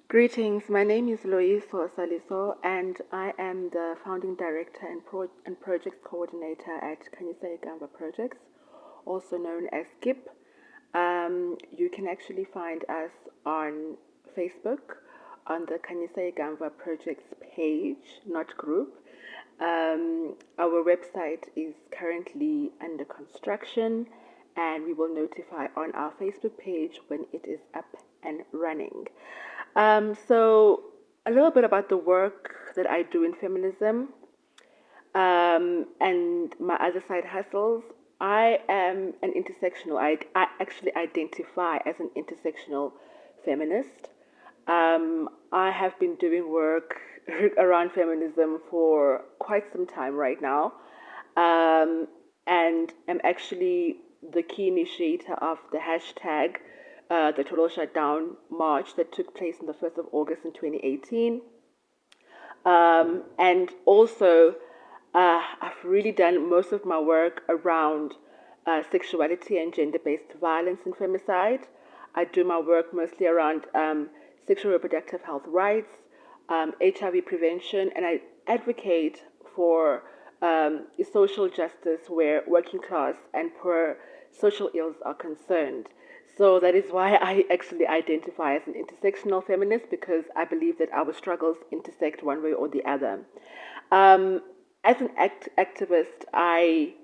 Greetings, my name is Loiso Saliso, and I am the founding director and projects coordinator at Kanyisa Gamba Projects, also known as GIP. You can actually find us on Facebook on the Kanyisa Gamba Projects page, not group. Our website is currently under construction, and we will notify on our Facebook page when it is up and running. So, a little bit about the work that I do in feminism and my other side hustles. I am an intersectional, I actually identify as an intersectional feminist. I have been doing work around feminism for quite some time right now, and am actually the key initiator of the hashtag, the Total Shutdown March that took place on the 1st of August in 2018. And also, I've really done most of my work around sexuality and gender based violence and femicide. I do my work mostly around sexual reproductive health rights, HIV prevention, and I advocate for social justice where working class and poor social ills are concerned. So that is why I actually identify as an intersectional feminist, because I believe that our struggles intersect one way or the other. Um, as an activist, I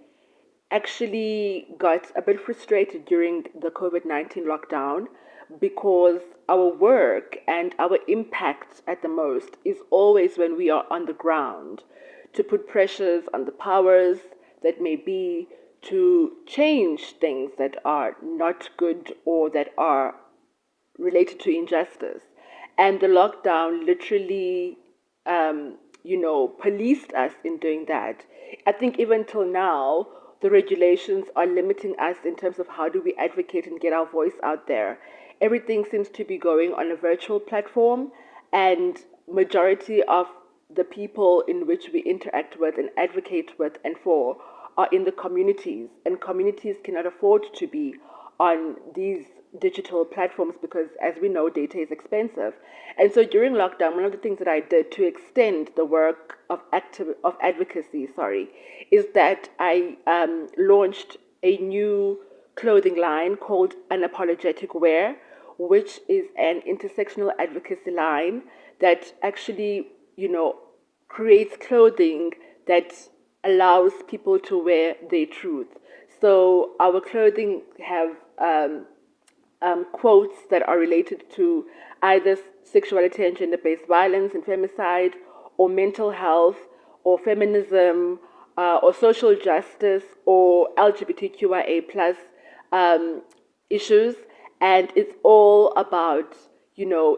actually got a bit frustrated during the COVID-19 lockdown because our work and our impact at the most is always when we are on the ground to put pressures on the powers that may be to change things that are not good or that are related to injustice. And the lockdown literally, policed us in doing that. I think even till now, the regulations are limiting us in terms of how do we advocate and get our voice out there. Everything seems to be going on a virtual platform, and majority of the people in which we interact with and advocate with and for are in the communities, and communities cannot afford to be on these digital platforms because, as we know, data is expensive. And so during lockdown, one of the things that I did to extend the work of advocacy, is that I launched a new clothing line called Unapologetic Wear, which is an intersectional advocacy line that actually, creates clothing that allows people to wear their truth. So our clothing have quotes that are related to either sexuality and gender-based violence and femicide, or mental health, or feminism, or social justice, or LGBTQIA plus issues, and it's all about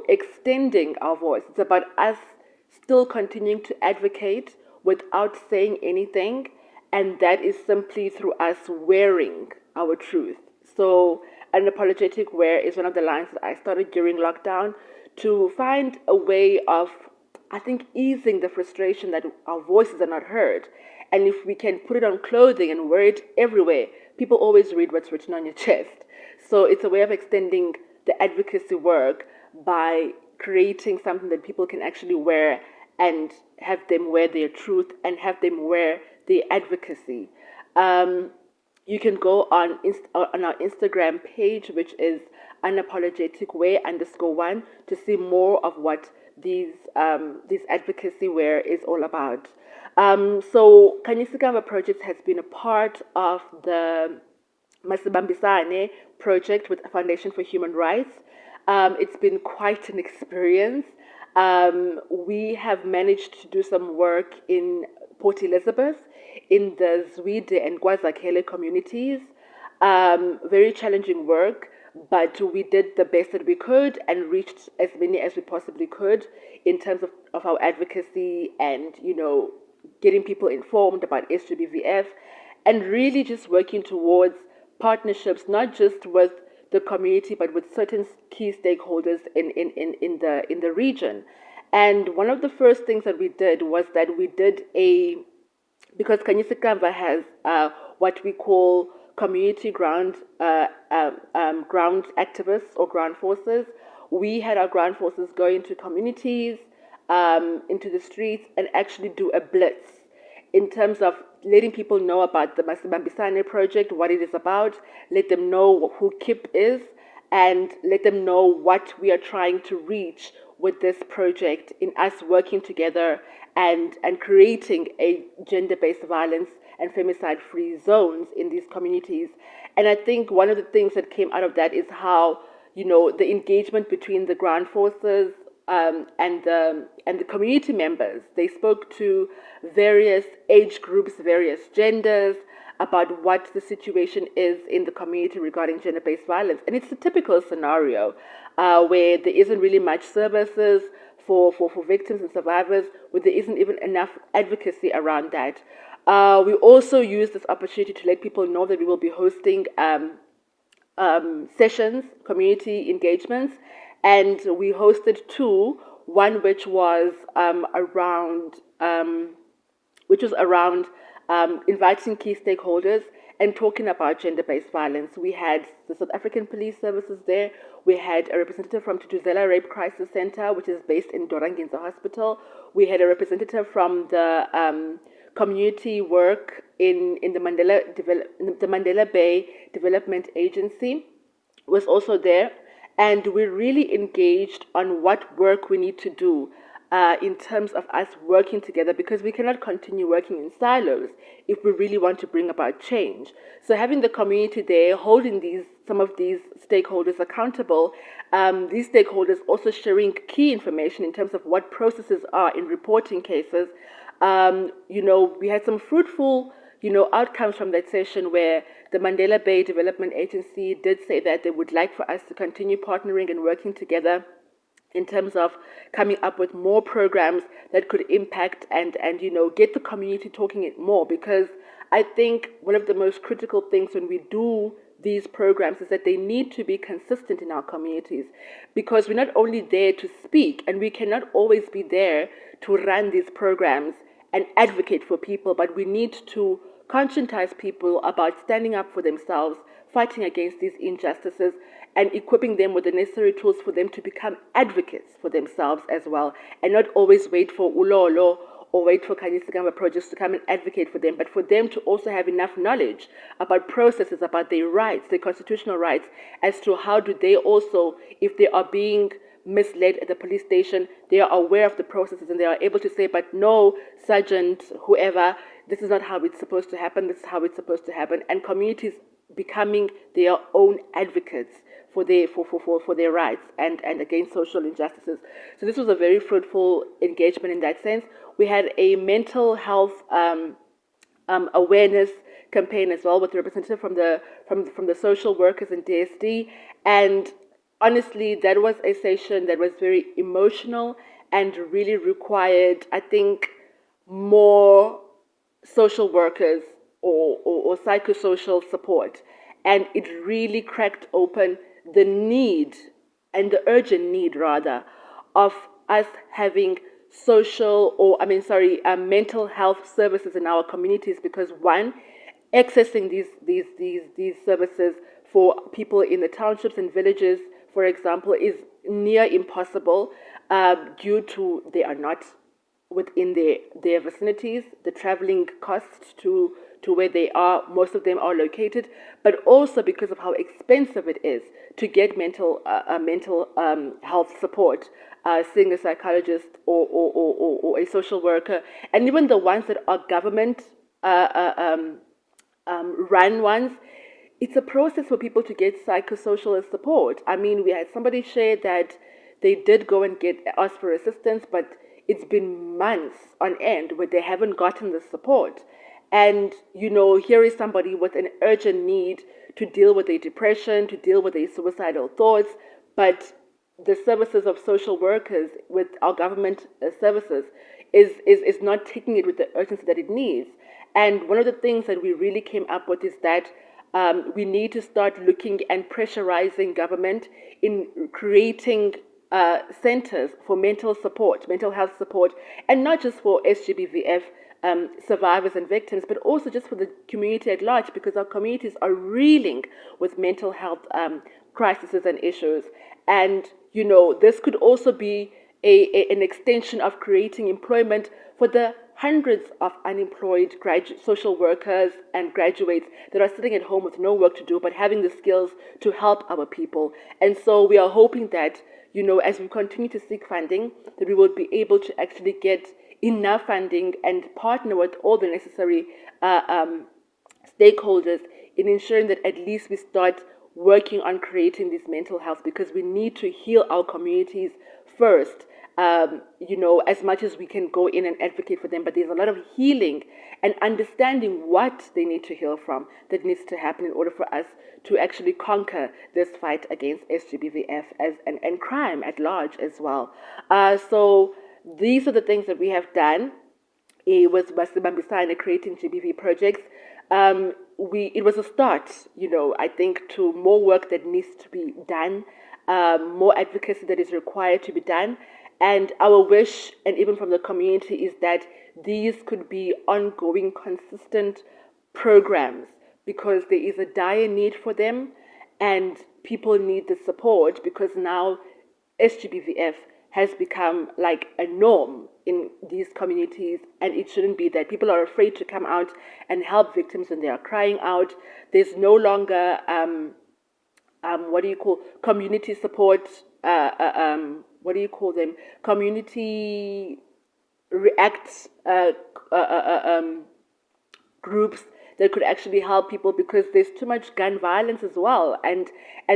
extending our voice. It's about us still continuing to advocate without saying anything, and that is simply through us wearing our truth. So, unapologetic wear is one of the lines that I started during lockdown to find a way of, I think, easing the frustration that our voices are not heard. And if we can put it on clothing and wear it everywhere, people always read what's written on your chest. So it's a way of extending the advocacy work by creating something that people can actually wear and have them wear their truth and have them wear their advocacy. You can go on our Instagram page, which is unapologeticwear_1, to see more of what these advocacy wear is all about. So Kanyisa Project has been a part of the Masibambisane project with the Foundation for Human Rights. It's been quite an experience. We have managed to do some work in Port Elizabeth, in the GBVF and KwaZakhele communities. Very challenging work, but we did the best that we could and reached as many as we possibly could in terms of our advocacy and, getting people informed about GBVF, and really just working towards partnerships, not just with the community, but with certain key stakeholders in the region. And one of the first things that we did was that we did because Kanyisa has what we call community ground activists or ground forces. we had our ground forces go into communities, into the streets, and actually do a blitz in terms of letting people know about the Masibambisane project, what it is about, let them know who KIP is, and let them know what we are trying to reach with this project in us working together and creating a gender-based violence and femicide-free zones in these communities. And I think one of the things that came out of that is how, the engagement between the ground forces and the community members. They spoke to various age groups, various genders, about what the situation is in the community regarding gender-based violence. And it's a typical scenario where there isn't really much services for victims and survivors, where there isn't even enough advocacy around that. We also use this opportunity to let people know that we will be hosting sessions, community engagements, and we hosted two. One which was around inviting key stakeholders and talking about gender-based violence. We had the South African Police Services there. We had a representative from Tutuzela Rape Crisis Center, which is based in Doranginza Hospital. We had a representative from the community work in the Mandela Bay Development Agency was also there. And we really engaged on what work we need to do in terms of us working together, because we cannot continue working in silos if we really want to bring about change. So having the community there, holding some of these stakeholders accountable, these stakeholders also sharing key information in terms of what processes are in reporting cases. We had some fruitful outcomes from that session, where the Mandela Bay Development Agency did say that they would like for us to continue partnering and working together in terms of coming up with more programs that could impact and get the community talking it more. Because I think one of the most critical things when we do these programs is that they need to be consistent in our communities, because we're not only there to speak, and we cannot always be there to run these programs and advocate for people, but we need to conscientize people about standing up for themselves, fighting against these injustices, and equipping them with the necessary tools for them to become advocates for themselves as well, and not always wait for Ulolo or wait for Kanyisigamba projects to come and advocate for them, but for them to also have enough knowledge about processes, about their rights, their constitutional rights, as to how do they also, if they are being misled at the police station, they are aware of the processes and they are able to say, but no, Sergeant, whoever, this is not how it's supposed to happen, this is how it's supposed to happen. And communities becoming their own advocates for their rights and against social injustices. So this was a very fruitful engagement in that sense. We had a mental health awareness campaign as well, with the representative from the social workers in DSD. And honestly, that was a session that was very emotional and really required, I think, more social workers or psychosocial support. And it really cracked open the need, and the urgent need rather, of us having mental health services in our communities, because one, accessing these services for people in the townships and villages, for example, is near impossible due to they are not within their vicinities, the traveling costs to where they are, most of them are located, but also because of how expensive it is to get mental health support, seeing a psychologist or a social worker, and even the ones that are government run ones. It's a process for people to get psychosocial support. I mean, we had somebody share that they did go and ask for assistance, but it's been months on end where they haven't gotten the support. And, here is somebody with an urgent need to deal with their depression, to deal with their suicidal thoughts, but the services of social workers with our government services is not taking it with the urgency that it needs. And one of the things that we really came up with is that we need to start looking and pressurizing government in creating centers for mental health support, and not just for SGBVF survivors and victims, but also just for the community at large, because our communities are reeling with mental health crises and issues. And this could also be an extension of creating employment for the hundreds of unemployed social workers and graduates that are sitting at home with no work to do, but having the skills to help our people. And so we are hoping that, as we continue to seek funding, that we will be able to actually get enough funding and partner with all the necessary stakeholders in ensuring that at least we start working on creating this mental health, because we need to heal our communities first. As much as we can go in and advocate for them, but there's a lot of healing and understanding what they need to heal from that needs to happen in order for us to actually conquer this fight against SGBVF and crime at large as well. So these are the things that we have done with Masibambisane creating GBV projects. It was a start, I think, to more work that needs to be done, more advocacy that is required to be done. And our wish, and even from the community, is that these could be ongoing, consistent programs, because there is a dire need for them and people need the support, because now SGBVF has become like a norm in these communities, and it shouldn't be that. People are afraid to come out and help victims when they are crying out. There's no longer community support, what do you call them? Community react groups that could actually help people, because there's too much gun violence as well, and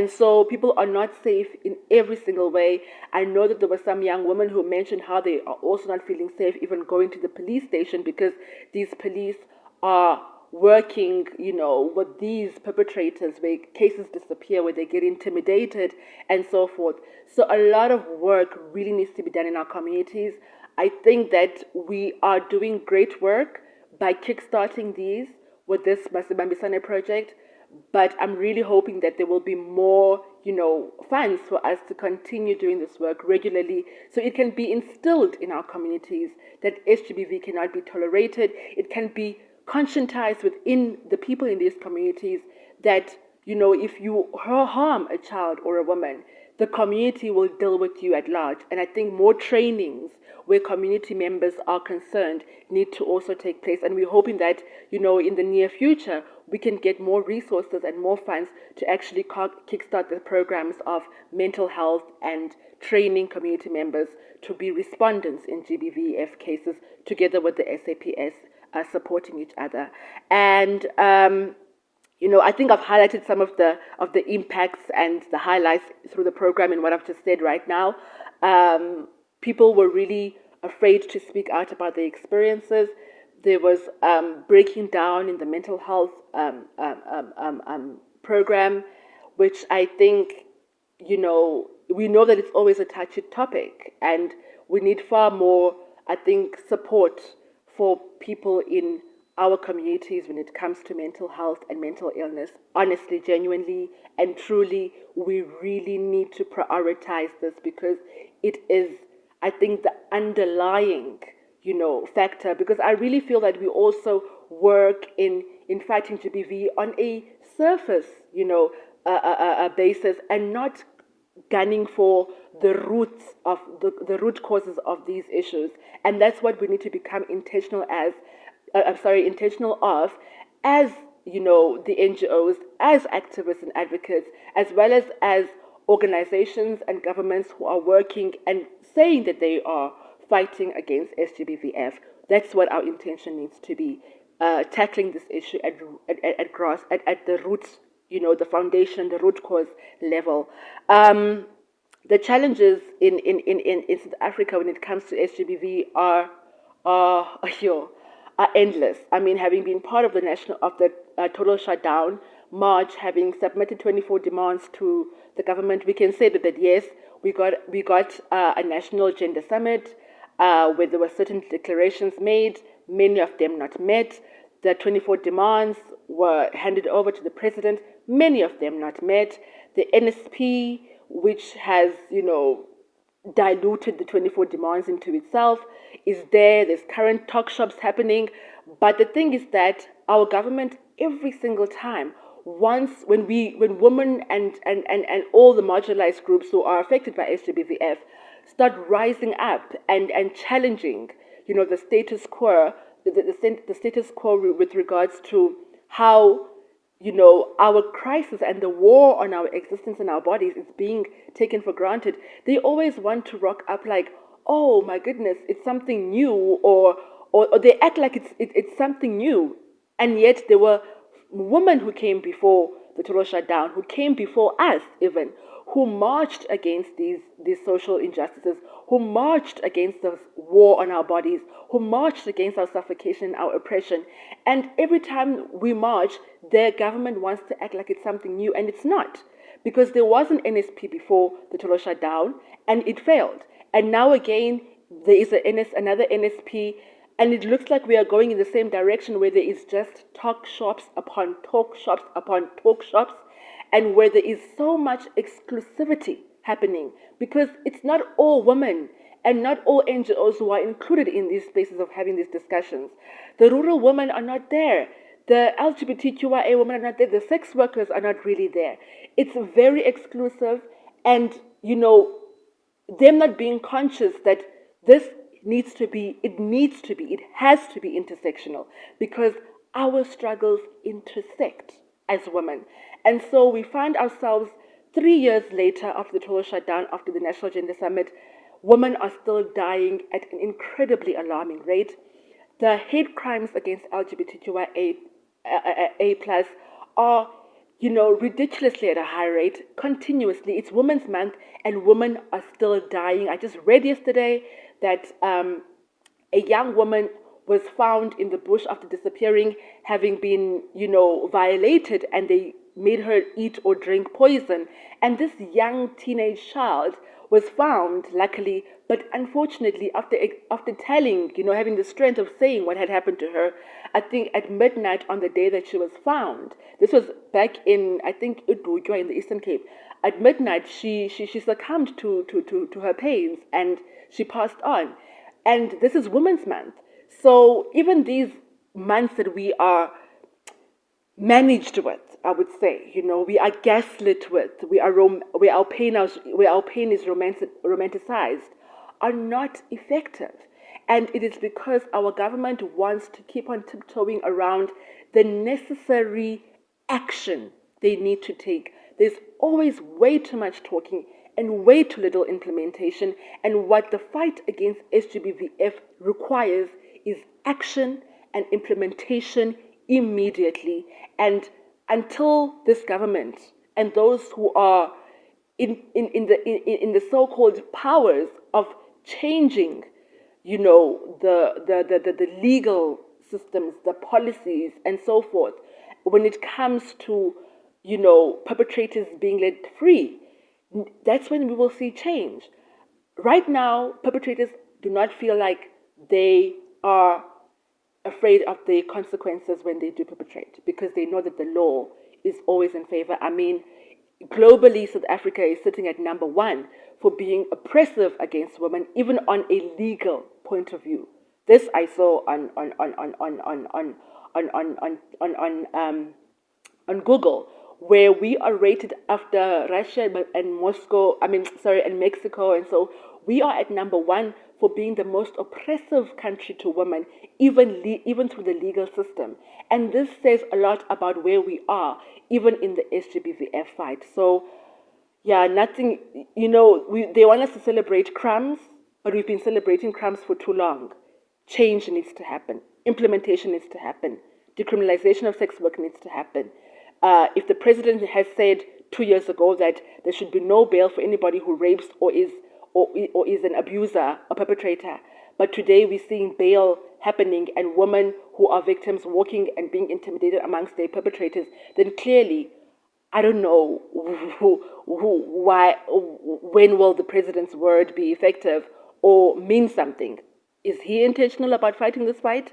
so people are not safe in every single way. I know that there were some young women who mentioned how they are also not feeling safe even going to the police station, because these police are working, with these perpetrators, where cases disappear, where they get intimidated and so forth. So a lot of work really needs to be done in our communities. I think that we are doing great work by kickstarting these with this Masibambisane project, but I'm really hoping that there will be more, funds for us to continue doing this work regularly, so it can be instilled in our communities that SGBV cannot be tolerated. It can be conscientized within the people in these communities that, if you harm a child or a woman, the community will deal with you at large. And I think more trainings where community members are concerned need to also take place. And we're hoping that, in the near future, we can get more resources and more funds to actually kickstart the programs of mental health and training community members to be respondents in GBVF cases, together with the SAPS supporting each other. And I think I've highlighted some of the impacts and the highlights through the program in what I've just said right now. People were really afraid to speak out about their experiences. There was breaking down in the mental health program, which I think, we know that it's always a touchy topic, and we need far more, I think, support for people in our communities when it comes to mental health and mental illness. Honestly, genuinely and truly, we really need to prioritize this, because it is, I think, the underlying, factor, because I really feel that we also work in fighting GBV on a surface, basis, and not gunning for the roots of the root causes of these issues. And that's what we need to become intentional of, as the NGOs, as activists and advocates, as well as organizations and governments who are working and saying that they are fighting against SGBVF. That's what our intention needs to be, tackling this issue at the roots, the foundation, the root cause level. The challenges in South Africa when it comes to SGBV are endless. I mean, having been part of the total shutdown march, having submitted 24 demands to the government, we can say that yes, we got a national gender summit where there were certain declarations made, many of them not met. The 24 demands were handed over to the president, many of them not met. The NSP, which has, diluted the 24 demands into itself, is there. There's current talk shops happening. But the thing is that our government, every single time, when women and all the marginalized groups who are affected by SGBVF start rising up and challenging, the status quo, the status quo with regards to how, our crisis and the war on our existence and our bodies is being taken for granted. They always want to rock up like, oh my goodness, it's something new, or they act like it's something new, and yet there were women who came before the total shutdown, who came before us even, who marched against these social injustices, who marched against the war on our bodies, who marched against our suffocation, our oppression. And every time we march, their government wants to act like it's something new, and it's not. Because there was an NSP before the total shutdown, and it failed. And now again, there is another NSP, and it looks like we are going in the same direction, where there is just talk shops upon talk shops upon talk shops, and where there is so much exclusivity happening, because it's not all women and not all NGOs who are included in these spaces of having these discussions. The rural women are not there. The LGBTQIA women are not there. The sex workers are not really there. It's very exclusive, and, them not being conscious that this it has to be intersectional, because our struggles intersect as women. And so we find ourselves 3 years later, after the total shutdown, after the National Gender Summit, women are still dying at an incredibly alarming rate. The hate crimes against LGBTQIA plus are, ridiculously at a high rate, continuously. It's Women's Month, and women are still dying. I just read yesterday that a young woman was found in the bush after disappearing, having been, violated, and they made her eat or drink poison. And this young teenage child was found, luckily, but unfortunately, after telling, having the strength of saying what had happened to her, I think at midnight on the day that she was found. This was back in, I think, Ududwa in the Eastern Cape. At midnight, she succumbed to her pains, and she passed on. And this is Women's Month. So even these months that we are managed with, I would say, we are gaslit with, where our pain is romanticized, are not effective. And it is because our government wants to keep on tiptoeing around the necessary action they need to take. There's always way too much talking and way too little implementation. And what the fight against SGBVF requires is action and implementation immediately. And until this government and those who are in the so-called powers of changing, the legal systems, the policies, and so forth, when it comes to, perpetrators being let free, that's when we will see change. Right now, perpetrators do not feel like they are afraid of the consequences when they do perpetrate, because they know that the law is always in favor. I mean, globally, South Africa is sitting at number 1 for being oppressive against women, even on a legal point of view. This I saw on Google, where we are rated after Russia and Mexico, and so we are at number 1 for being the most oppressive country to women, even through the legal system. And this says a lot about where we are, even in the SGBVF fight. So, yeah, nothing, they want us to celebrate crumbs, but we've been celebrating crumbs for too long. Change needs to happen. Implementation needs to happen. Decriminalization of sex work needs to happen. If the president has said 2 years ago that there should be no bail for anybody who rapes or is an abuser or perpetrator, but today we're seeing bail happening and women who are victims walking and being intimidated amongst their perpetrators, then clearly, I don't know when will the president's word be effective or mean something. Is he intentional about fighting this fight?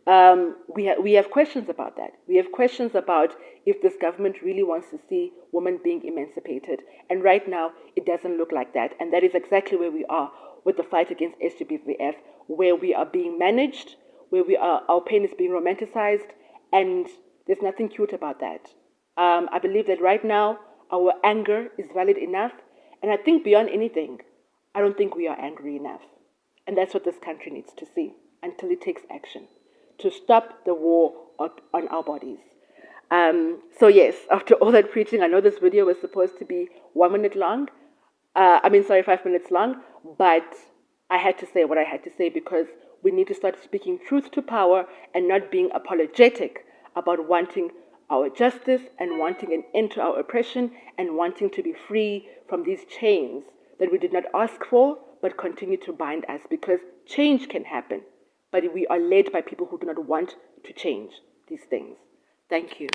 We have questions about that. We have questions about if this government really wants to see women being emancipated. And right now, it doesn't look like that. And that is exactly where we are with the fight against SGBVF, where we are being managed, where our pain is being romanticized, and there's nothing cute about that. I believe that right now our anger is valid enough. And I think beyond anything, I don't think we are angry enough. And that's what this country needs to see until it takes action to stop the war on our bodies. So yes, after all that preaching, I know this video was supposed to be 1 minute long. 5 minutes long, but I had to say what I had to say because we need to start speaking truth to power and not being apologetic about wanting our justice and wanting an end to our oppression and wanting to be free from these chains that we did not ask for but continue to bind us, because change can happen, but we are led by people who do not want to change these things. Thank you.